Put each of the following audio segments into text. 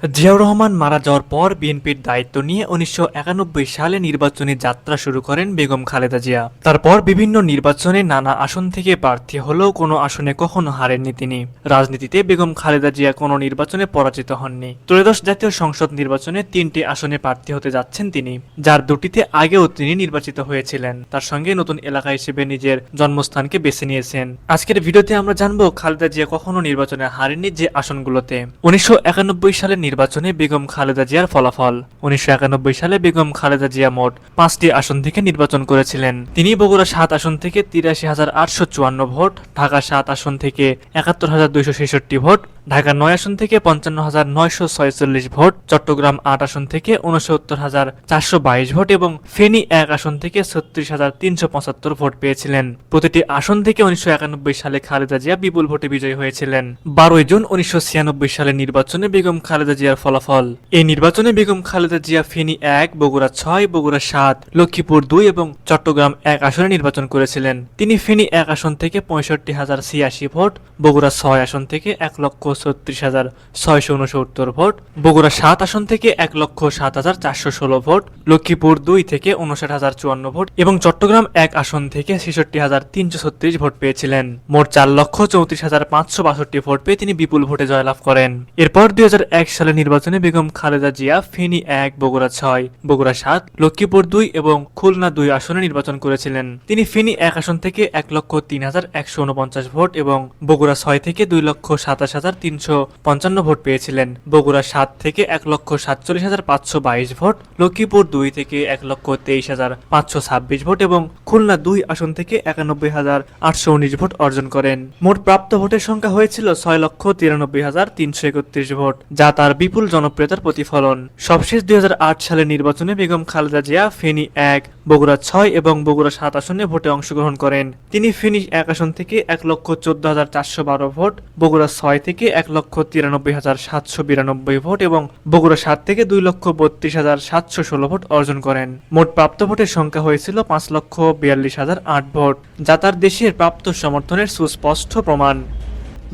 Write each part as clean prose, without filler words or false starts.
জিয়াউর রহমান মারা যাওয়ার পর বিএনপির দায়িত্ব নিয়ে ১৯৯১ সালে নির্বাচনী যাত্রা শুরু করেন বেগম খালেদা জিয়া। তারপর বিভিন্ন নির্বাচনে নানা আসন থেকে প্রার্থী হলেও কোনো আসনে কখনো হারেননি তিনি। রাজনীতিতে বেগম খালেদা জিয়া কোনো নির্বাচনে পরাজিত হননি। ত্রয়োদশ জাতীয় সংসদ নির্বাচনে ৩টি আসনে প্রার্থী হতে যাচ্ছেন তিনি, যার দুটিতে আগেও তিনি নির্বাচিত হয়েছিলেন। তার সঙ্গে নতুন এলাকা হিসেবে নিজের জন্মস্থানকে বেছে নিয়েছেন। আজকের ভিডিওতে আমরা জানবো খালেদা জিয়া কখনো নির্বাচনে হারেননি যে আসনগুলোতে। ১৯৯১ সালে নির্বাচনে বেগম খালেদা জিয়ার ফলাফল। ১৯৯১ সালে বেগম খালেদা জিয়া মোট ৫টি আসন থেকে নির্বাচন করেছিলেন। তিনি বগুড়া ৭ আসন থেকে ৮৩,৮৫৪ ভোট, ঢাকা ৭ আসন থেকে ৭১,২৬৬ ভোট, ঢাকা ৯ আসন থেকে ৫৫,৯৪৬ ভোট, চট্টগ্রাম ৮ আসন থেকে ৬৯,৪২২ ভোট এবং ফেনী ১ আসন থেকে ৩৬,৩৭৫ ভোট পেয়েছিলেন। প্রতিটি আসন থেকে ১৯৯১ সালে খালেদা জিয়া বিপুল ভোটে বিজয়ী হয়েছিলেন। ১২ জুন ১৯৯৬ সালের নির্বাচনে বেগম খালেদা জিয়ার ফলাফল। এই নির্বাচনে বেগম খালেদা জিয়া ফেনী ১, বগুড়া ৬, বগুড়া ৭, লক্ষ্মীপুর ২ এবং চট্টগ্রাম ১ আসনে নির্বাচন করেছিলেন। তিনি ফেনী ১ আসন থেকে ৬৫,০৮৬ ভোট, বগুড়া ৬ আসন থেকে ১,৩৬,৬৬৯ ভোট, বগুড়া ৭ আসন থেকে ১,০৭,৪১৬ ভোট, লক্ষ্মীপুর ২ থেকে ৫৯,০৫৪ ভোট এবং চট্টগ্রাম ১ আসন থেকে ৬৬,৩৩৬ ভোট পেয়েছিলেন। মোট ৪,৩৪,৫৬২ ভোট পেয়ে তিনি বিপুল ভোটে জয়লাভ করেন। এরপর ২০০১ সালের নির্বাচনে বেগম খালেদা জিয়া ফেনী ১, বগুড়া ৬, বগুড়া ৭, লক্ষ্মীপুর ২ এবং খুলনা ২ আসনে নির্বাচন করেছিলেন। তিনি ফেনী ১ আসন থেকে ১,০৩,১৪৯ ভোট এবং বগুড়া ৬ থেকে ২,২৭,৩৫৫ ভোট পেয়েছিলেন। বগুড়া ৭ থেকে ১,৪৭,৫২২ ভোট, লক্ষ্মীপুর ২ থেকে ১,২৩,৫২৬ ভোট এবং খুলনা ২ আসন থেকে ৯১,৮১৯ ভোট অর্জন করেন। মোট প্রাপ্ত ভোটের সংখ্যা হয়েছিল ৬,৯৩,৩৩১ ভোট, যা তার বিপুল জনপ্রিয়তার প্রতিফলন। সবশেষ ২০০৮ সালের নির্বাচনে বেগম খালেদা জিয়া ফেনী ১, বগুড়া ৬ এবং বগুড়া ৭ আসনে ভোটে অংশগ্রহণ করেন। তিনি ফেনী ১ আসন থেকে ১,১৪,৪১২ ভোট, বগুড়া ৬ থেকে ১,৯৩,৭৯২ ভোট এবং বগুড়া ৭ থেকে ২,৩২,৭১৬ ভোট অর্জন করেন। মোট প্রাপ্ত ভোটের সংখ্যা হয়েছিল ৫,৪২,০০৮ ভোট, যা তার দেশের প্রাপ্ত সমর্থনের সুস্পষ্ট প্রমাণ।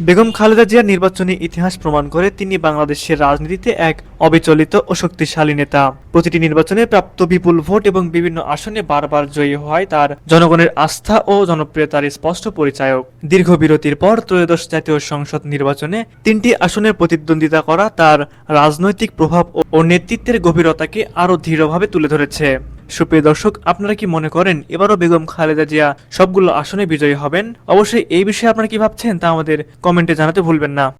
বেগম খালেদা জিয়ার নির্বাচনী ইতিহাস প্রমাণ করে তিনি বাংলাদেশের রাজনীতিতে এক অবিচলিত ও শক্তিশালী নেতা। প্রতিটি নির্বাচনে প্রাপ্ত বিপুল ভোট এবং বিভিন্ন আসনে বারবার জয়ী হওয়ায় তার জনগণের আস্থা ও জনপ্রিয়তার স্পষ্ট পরিচায়ক। দীর্ঘ বিরতির পর ত্রয়োদশ জাতীয় সংসদ নির্বাচনে ৩টি আসনে প্রতিদ্বন্দ্বিতা করা তার রাজনৈতিক প্রভাব ও নেতৃত্বের গভীরতাকে আরও দৃঢ়ভাবে তুলে ধরেছে। সুপ্রিয় দর্শক, আপনারা কি মনে করেন এবারও বেগম খালেদা জিয়া সবগুলো আসনে বিজয়ী হবেন? অবশ্যই এই বিষয়ে আপনারা কি ভাবছেন তা আমাদের কমেন্টে জানাতে ভুলবেন না।